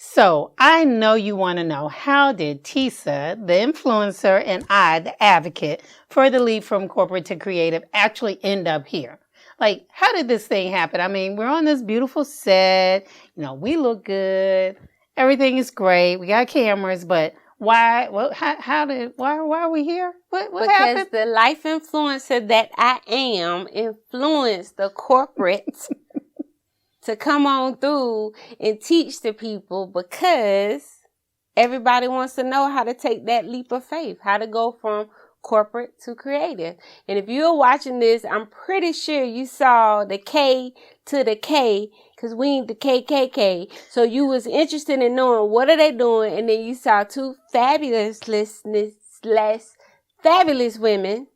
So I know you want to know, how did Tisa, the influencer, and I, the advocate for the leap from corporate to creative, actually end up here? Like, how did this thing happen? I mean, we're on this beautiful set. You know, we look good. Everything is great. We got cameras, but why? Well, why are we here? What happened? Because the life influencer that I am influenced the corporate to come on through and teach the people, because everybody wants to know how to take that leap of faith, how to go from corporate to creative. And if you're watching this, I'm pretty sure you saw the K to the K, because we ain't the KKK. So you was interested in knowing what are they doing, and then you saw two fabulous women,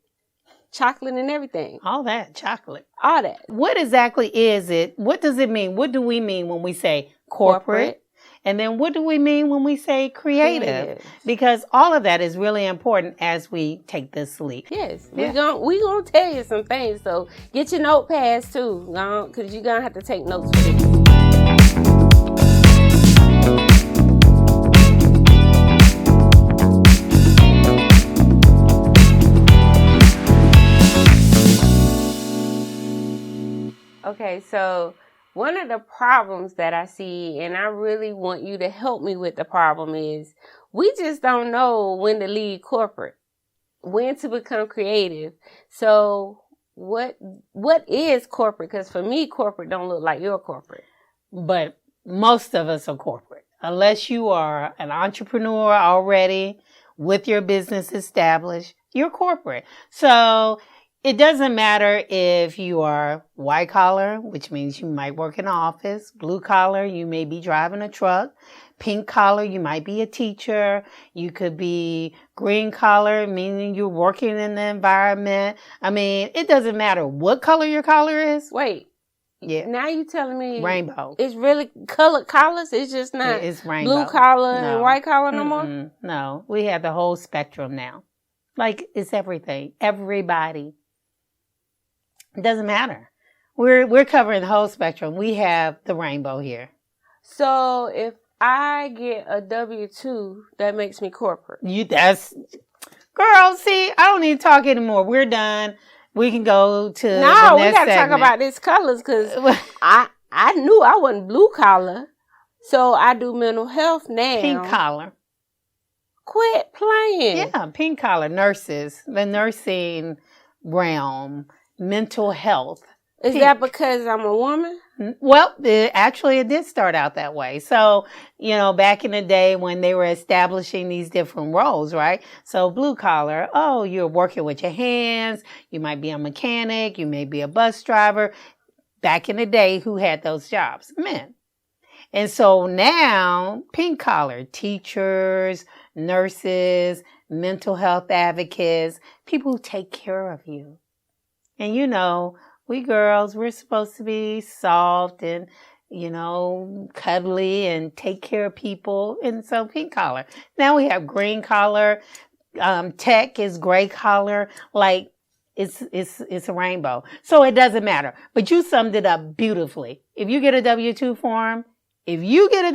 chocolate and everything. All that chocolate. All that. What exactly is it? What does it mean? What do we mean when we say corporate? And then what do we mean when we say creative? Because all of that is really important as we take this leap. Yes. Yeah. We're going to tell you some things. So get your notepads too, because you're going to have to take notes for this. Okay, so one of the problems that I see, and I really want you to help me with the problem, is we just don't know when to leave corporate, when to become creative. So what is corporate? Because for me, corporate don't look like your corporate. But most of us are corporate. Unless you are an entrepreneur already with your business established, you're corporate. So it doesn't matter if you are white collar, which means you might work in an office, blue collar, you may be driving a truck, pink collar, you might be a teacher, you could be green collar, meaning you're working in the environment. I mean, it doesn't matter what color your collar is. Wait. Yeah. Now you telling me rainbow. It's really colored collars? It's just not it's rainbow. Blue collar and white collar no more? No. We have the whole spectrum now. Like, it's everything. Everybody. It doesn't matter. We're covering the whole spectrum. We have the rainbow here. So if I get a W-2, that makes me corporate. Girl, see, I don't need to talk anymore. We're done. We can go to the next we got to talk about these colors, because I knew I wasn't blue collar. So I do mental health now. Pink collar. Quit playing. Yeah, pink collar. Nurses. The nursing realm. Mental health. Is that because I'm a woman? Well, it did start out that way. So, back in the day when they were establishing these different roles, right? So blue collar, you're working with your hands. You might be a mechanic. You may be a bus driver. Back in the day, who had those jobs? Men. And so now, pink collar, teachers, nurses, mental health advocates, people who take care of you. And we girls, we're supposed to be soft and, cuddly and take care of people. And so pink collar. Now we have green collar. Tech is gray collar. Like, it's a rainbow. So it doesn't matter. But you summed it up beautifully. If you get a W-2 form, if you're getting a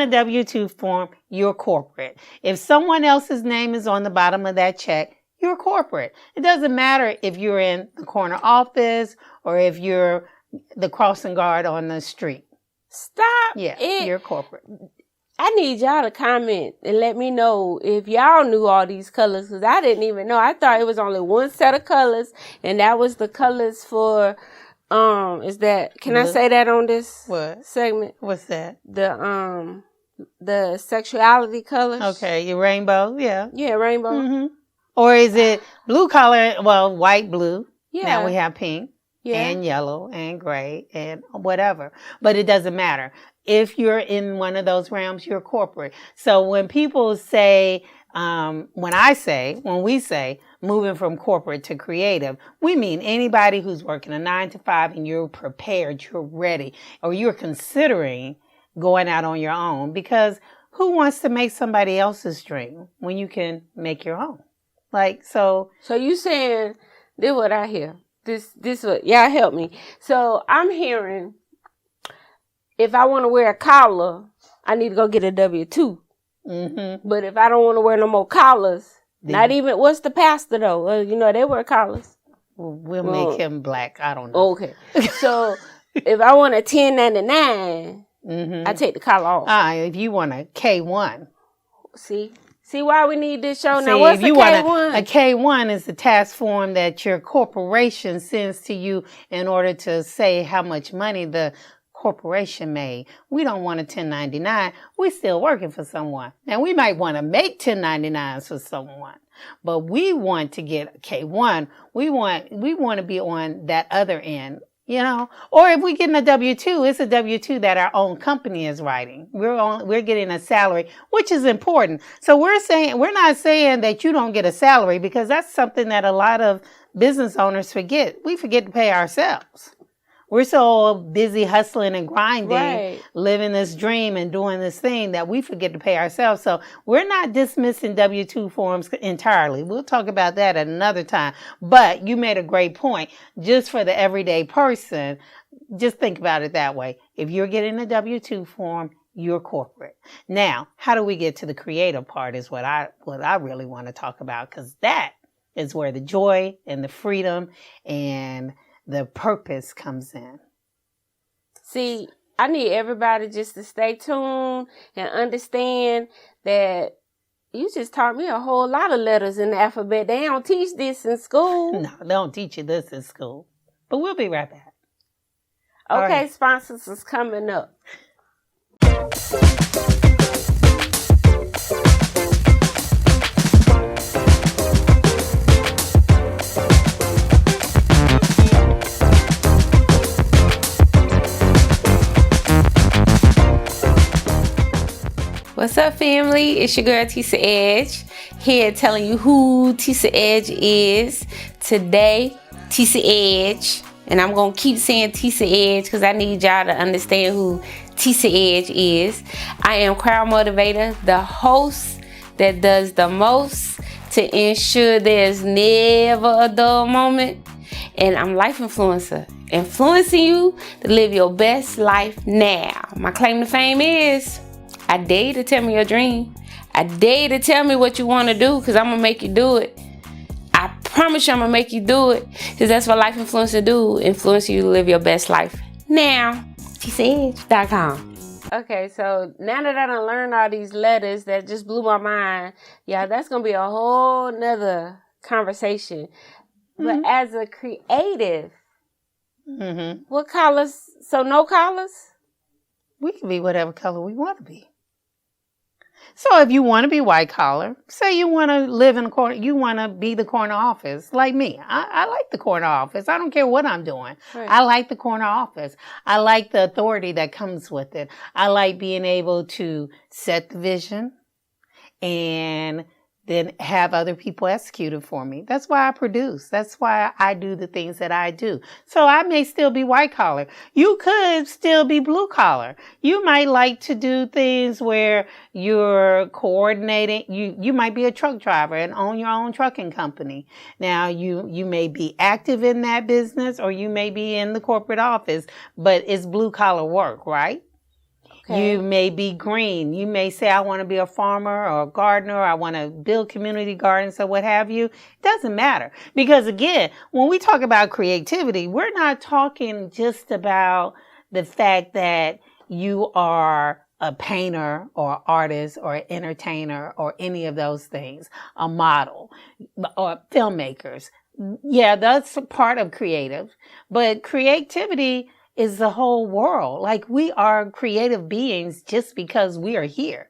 W-2 form, you're corporate. If someone else's name is on the bottom of that check, you're corporate. It doesn't matter if you're in the corner office or if you're the crossing guard on the street. Stop. Yeah, you're corporate. I need y'all to comment and let me know if y'all knew all these colors, because I didn't even know. I thought it was only one set of colors, and that was the colors for, can I say that on this segment? What's that? The sexuality colors. Okay, your rainbow, yeah. Yeah, rainbow. Mm-hmm. Or is it blue collar? Well, white, blue. Yeah. Now we have pink and yellow and gray and whatever. But it doesn't matter. If you're in one of those realms, you're corporate. So when people say, when we say moving from corporate to creative, we mean anybody who's working a 9-to-5 and you're prepared, you're ready, or you're considering going out on your own, because who wants to make somebody else's dream when you can make your own? So you saying, this what I hear. This what, y'all help me. So I'm hearing, if I want to wear a collar, I need to go get a W-2. But if I don't want to wear no more collars, not even, what's the pastor though? They wear collars. We'll make him black. I don't know. Okay. So if I want a 1099, I take the collar off. If you want a K1. See why we need this show now? What's a K1? A K1 is the tax form that your corporation sends to you in order to say how much money the corporation made. We don't want a 1099. We're still working for someone. Now, we might want to make 1099s for someone, but we want to get a K1. We want to be on that other end. Or if we get a W-2, it's a W-2 that our own company is writing. We're getting a salary, which is important. So we're not saying that you don't get a salary, because that's something that a lot of business owners forget. We forget to pay ourselves. We're so busy hustling and grinding, living this dream and doing this thing that we forget to pay ourselves. So we're not dismissing W-2 forms entirely. We'll talk about that at another time. But you made a great point. Just for the everyday person, just think about it that way. If you're getting a W-2 form, you're corporate. Now, how do we get to the creative part is what I really want to talk about, because that is where the joy and the freedom and the purpose comes in. See, I need everybody just to stay tuned and understand that you just taught me a whole lot of letters in the alphabet. They don't teach this in school. No, they don't teach you this in school. But we'll be right back. Okay, right. Sponsors is coming up. What's up, family? It's your girl, Tisa Edge, here telling you who Tisa Edge is. Today, Tisa Edge, and I'm going to keep saying Tisa Edge because I need y'all to understand who Tisa Edge is. I am crowd motivator, the host that does the most to ensure there's never a dull moment. And I'm life influencer, influencing you to live your best life now. My claim to fame is, I dare you to tell me your dream. I dare you to tell me what you want to do, because I'm going to make you do it. I promise you I'm going to make you do it, because that's what life influencers do. Influence you to live your best life now. TisaEdge.com. Okay, so now that I done learned all these letters that just blew my mind, yeah, that's going to be a whole nother conversation. But as a creative, what colors? So no colors? We can be whatever color we want to be. So if you want to be white collar, say you want to live in a corner, you want to be the corner office, like me. I like the corner office. I don't care what I'm doing. Right. I like the corner office. I like the authority that comes with it. I like being able to set the vision and then have other people execute it for me. That's why I produce. That's why I do the things that I do. So I may still be white collar. You could still be blue collar. You might like to do things where you're coordinating. You might be a truck driver and own your own trucking company. Now you may be active in that business, or you may be in the corporate office, but it's blue collar work, right? Okay. You may be green. You may say, I want to be a farmer or a gardener. I want to build community gardens or what have you. It doesn't matter. Because again, when we talk about creativity, we're not talking just about the fact that you are a painter or artist or entertainer or any of those things, a model or filmmakers. Yeah, that's a part of creative, but creativity is the whole world. Like, we are creative beings just because we are here.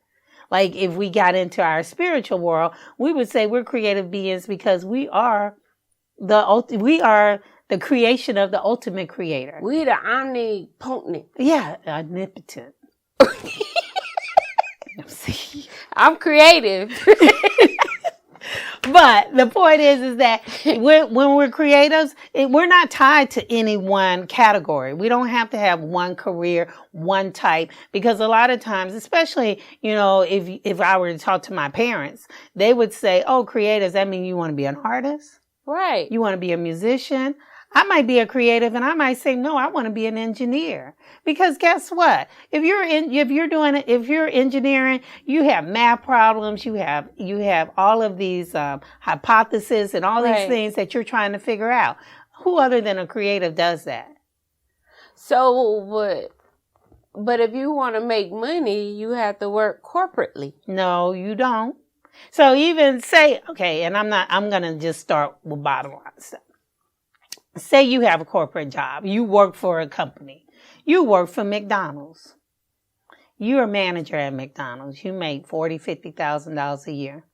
Like, if we got into our spiritual world, we would say we're creative beings because we are the creation of the ultimate creator. We the omnipotent. Yeah, omnipotent. I'm creative. But the point is that when we're creatives, we're not tied to any one category. We don't have to have one career, one type, because a lot of times, especially, if I were to talk to my parents, they would say, oh, creatives, that means you want to be an artist? Right. You want to be a musician? I might be a creative and I might say, no, I want to be an engineer. Because guess what? If you're engineering, you have math problems, you have all of these hypotheses and all these things that you're trying to figure out. Who other than a creative does that? So but if you want to make money, you have to work corporately. No, you don't. So even say, okay, and I'm going to just start with bottom line stuff. Say you have a corporate job. You work for a company. You work for McDonald's. You're a manager at McDonald's. You make $40,000, $50,000 a year.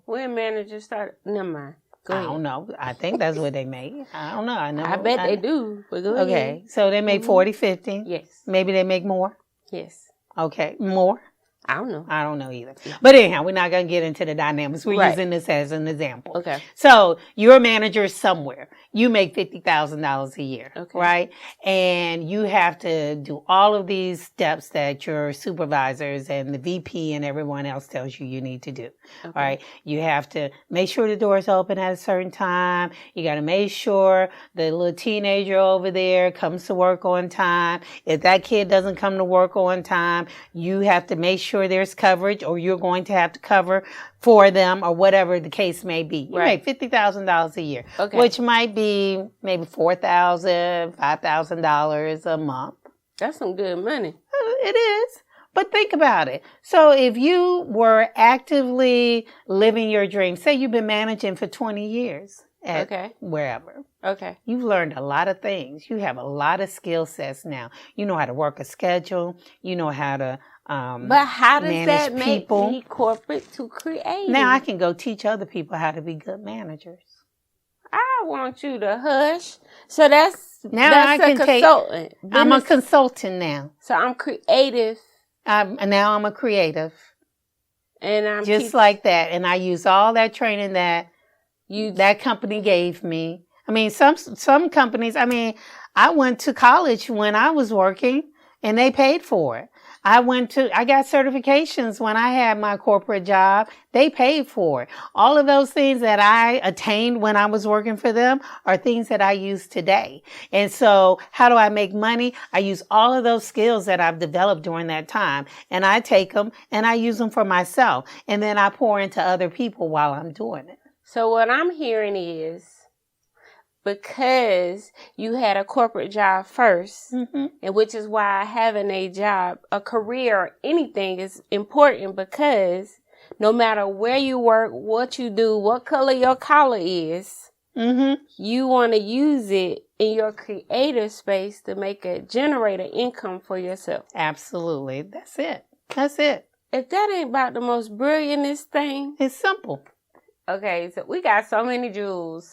When managers start, never mind. Go ahead. I don't know. I think that's what they make. I don't know. I bet they do. But go ahead. Okay. So they make 40, 50. Yes. Maybe they make more. Yes. Okay. More? I don't know. I don't know either. But anyhow, we're not going to get into the dynamics. We're using this as an example. Okay. So you're a manager somewhere. You make $50,000 a year, right? And you have to do all of these steps that your supervisors and the VP and everyone else tells you need to do, right? You have to make sure the doors open at a certain time. You got to make sure the little teenager over there comes to work on time. If that kid doesn't come to work on time, you have to make sure there's coverage, or you're going to have to cover for them, or whatever the case may be. You make $50,000 a year, which might be maybe $4,000, $5,000 a month. That's some good money. It is. But think about it. So if you were actively living your dream, say you've been managing for 20 years at wherever. Okay. You've learned a lot of things. You have a lot of skill sets now. You know how to work a schedule. You know how to but how does that make people. me corporate to create? Now I can go teach other people how to be good managers. I want you to hush. So that's I can consultant. I'm a consultant now. So I'm creative. Now I'm a creative. And I'm just like that. And I use all that training that that company gave me. I mean, some companies, I went to college when I was working and they paid for it. I got certifications when I had my corporate job. They paid for it. All of those things that I attained when I was working for them are things that I use today. And so how do I make money? I use all of those skills that I've developed during that time, and I take them and I use them for myself. And then I pour into other people while I'm doing it. So what I'm hearing is, because you had a corporate job first, and which is why having a job, a career, anything is important, because no matter where you work, what you do, what color your collar is, you want to use it in your creative space to generate an income for yourself. Absolutely. That's it. That's it. If that ain't about the most brilliantest thing. It's simple. Okay, so we got so many jewels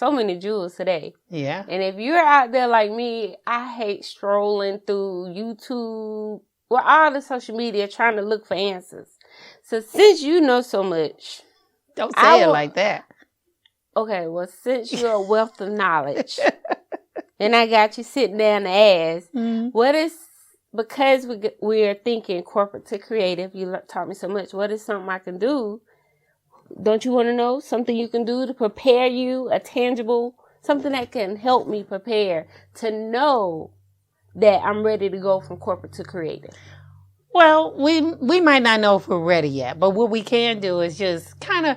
today. Yeah. And if you're out there like me, I hate strolling through YouTube, all the social media trying to look for answers. So since you know so much. Don't say it like that. Okay, well, since you're a wealth of knowledge, and I got you sitting down to ask, what is, because we're thinking corporate to creative, you taught me so much, what is something I can do? Don't you want to know something you can do to prepare you, a tangible, something that can help me prepare to know that I'm ready to go from corporate to creative? Well, we might not know if we're ready yet, but what we can do is just kind of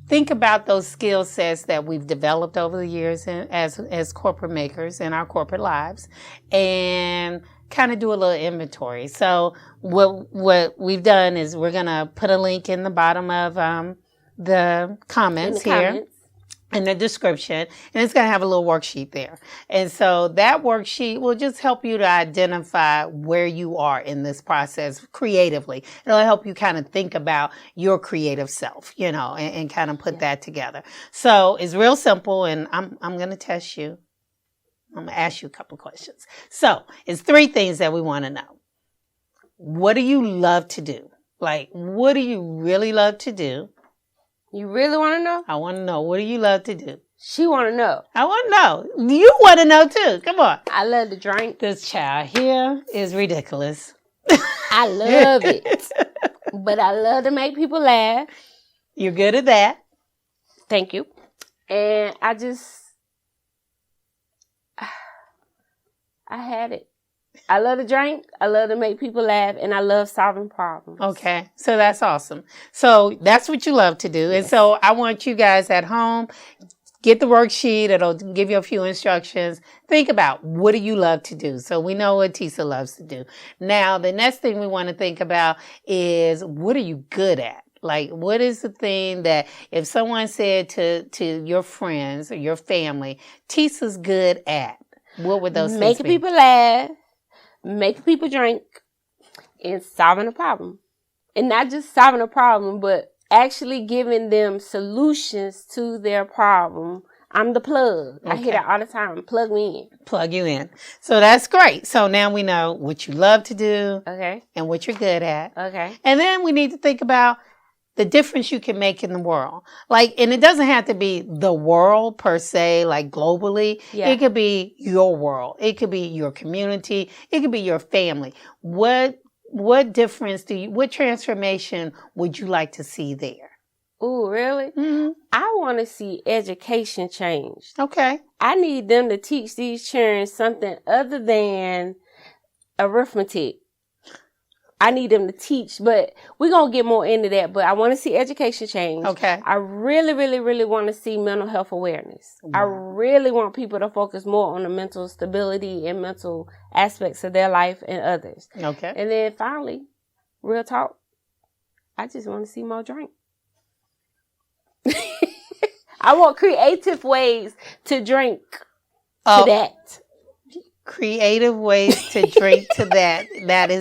think about those skill sets that we've developed over the years as corporate makers in our corporate lives, and kind of do a little inventory. So what we've done is we're going to put a link in the bottom of the comments here in the description, and it's going to have a little worksheet there. And so that worksheet will just help you to identify where you are in this process creatively. It'll help you kind of think about your creative self, and kind of put that together. So it's real simple, and I'm going to test you. I'm going to ask you a couple of questions. So it's 3 things that we want to know. What do you love to do? Like, what do you really love to do? You really want to know? I want to know. What do you love to do? She want to know. I want to know. You want to know too. Come on. I love to drink. This child here is ridiculous. I love it. But I love to make people laugh. You're good at that. Thank you. And I had it. I love to drink. I love to make people laugh. And I love solving problems. Okay. So that's awesome. So that's what you love to do. Yes. And so I want you guys at home, get the worksheet. It'll give you a few instructions. Think about, what do you love to do? So we know what Tisa loves to do. Now, the next thing we want to think about is, what are you good at? Like, what is the thing that if someone said to your friends or your family, Tisa's good at, what would those things be? Making people laugh, making people drink, and solving a problem. And not just solving a problem, but actually giving them solutions to their problem. I'm the plug. Okay. I hear that all the time. Plug me in. Plug you in. So that's great. So now we know what you love to do. Okay. And what you're good at. Okay. And then we need to think about the difference you can make in the world. Like, and it doesn't have to be the world per se, like globally. Yeah. It could be your world. It could be your community. It could be your family. What difference what transformation would you like to see there? Ooh, really? Mm-hmm. I want to see education change. Okay. I need them to teach these children something other than arithmetic. I need them to teach, but we're going to get more into that. But I want to see education change. Okay. I really, really, really want to see mental health awareness. Wow. I really want people to focus more on the mental stability and mental aspects of their life and others. Okay. And then finally, real talk, I just want to see more drink. I want creative ways to drink to that. Creative ways to drink to that. That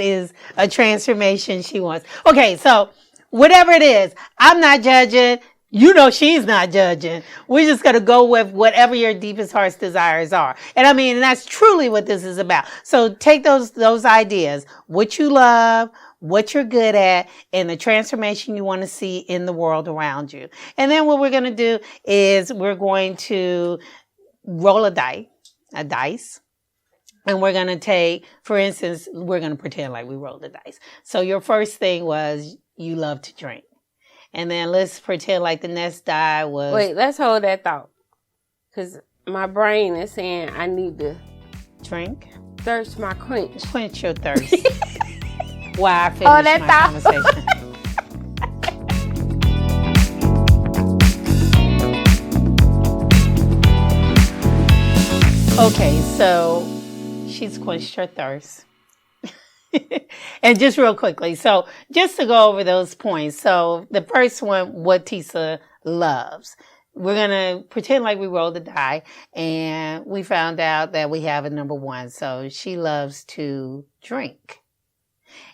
is a transformation she wants. Okay, so whatever it is, I'm not judging. You know she's not judging. We're just going to go with whatever your deepest heart's desires are. And I mean, and that's truly what this is about. So take those ideas, what you love, what you're good at, and the transformation you want to see in the world around you. And then what we're going to do is we're going to roll a dice. And we're going to take, for instance, we're going to pretend like we rolled the dice. So your first thing was you love to drink. And then let's pretend like the next die was... Wait, let's hold that thought. Because my brain is saying I need to... Drink? Thirst my quench. Quench your thirst. While I finish my conversation. Okay, so she's quenched her thirst. And just real quickly, so just to go over those points. So the first one, what Tisa loves. We're going to pretend like we rolled the die and we found out that we have a number one. So she loves to drink.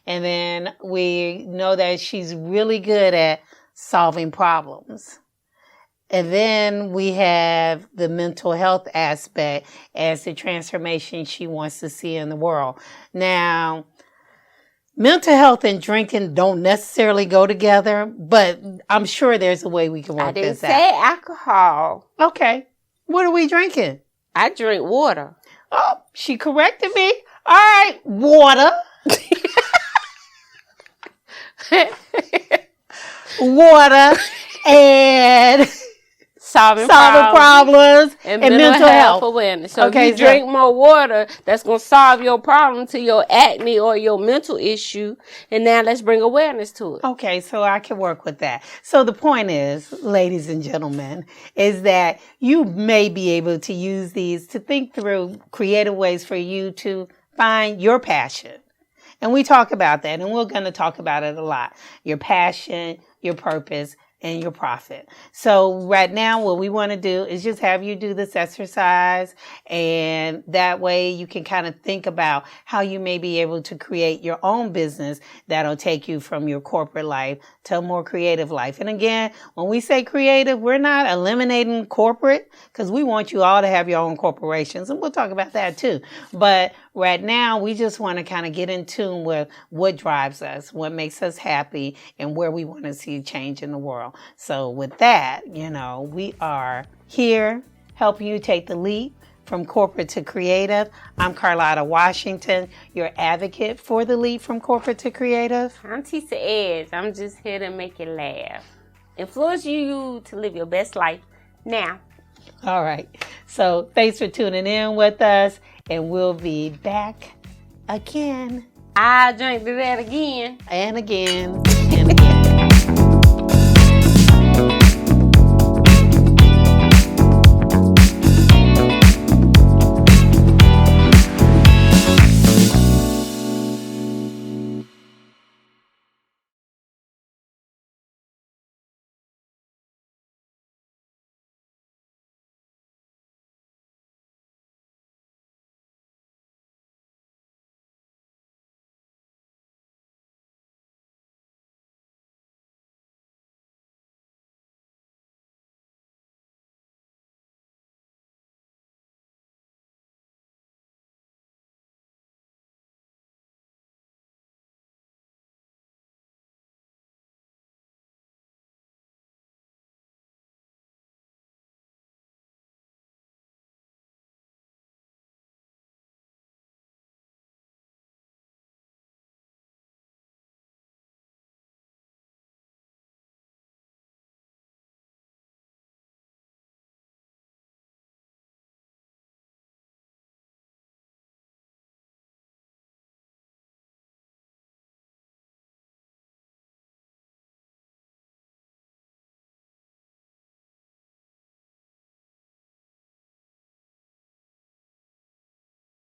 And then we know that she's really good at solving problems. And then we have the mental health aspect as the transformation she wants to see in the world. Now, mental health and drinking don't necessarily go together, but I'm sure there's a way we can work this out. I didn't say alcohol. Okay. What are we drinking? I drink water. Oh, she corrected me. All right, water. Water and... Solving problems and mental health awareness. So if you drink more water, that's going to solve your problem to your acne or your mental issue. And now let's bring awareness to it. Okay, so I can work with that. So the point is, ladies and gentlemen, is that you may be able to use these to think through creative ways for you to find your passion. And we talk about that, and we're going to talk about it a lot. Your passion, your purpose, and your profit. So right now, what we want to do is just have you do this exercise, and that way you can kind of think about how you may be able to create your own business that'll take you from your corporate life to a more creative life. And again, when we say creative, we're not eliminating corporate, because we want you all to have your own corporations, and we'll talk about that too. But right now, we just want to kind of get in tune with what drives us, what makes us happy, and where we want to see change in the world. So with that, we are here helping you take the leap from corporate to creative. I'm Carlotta Washington, your advocate for the leap from corporate to creative. I'm Tisa Edge. I'm just here to make you laugh. Influence you to live your best life now. All right. So thanks for tuning in with us. And we'll be back again. I drink to that again. And again. And again.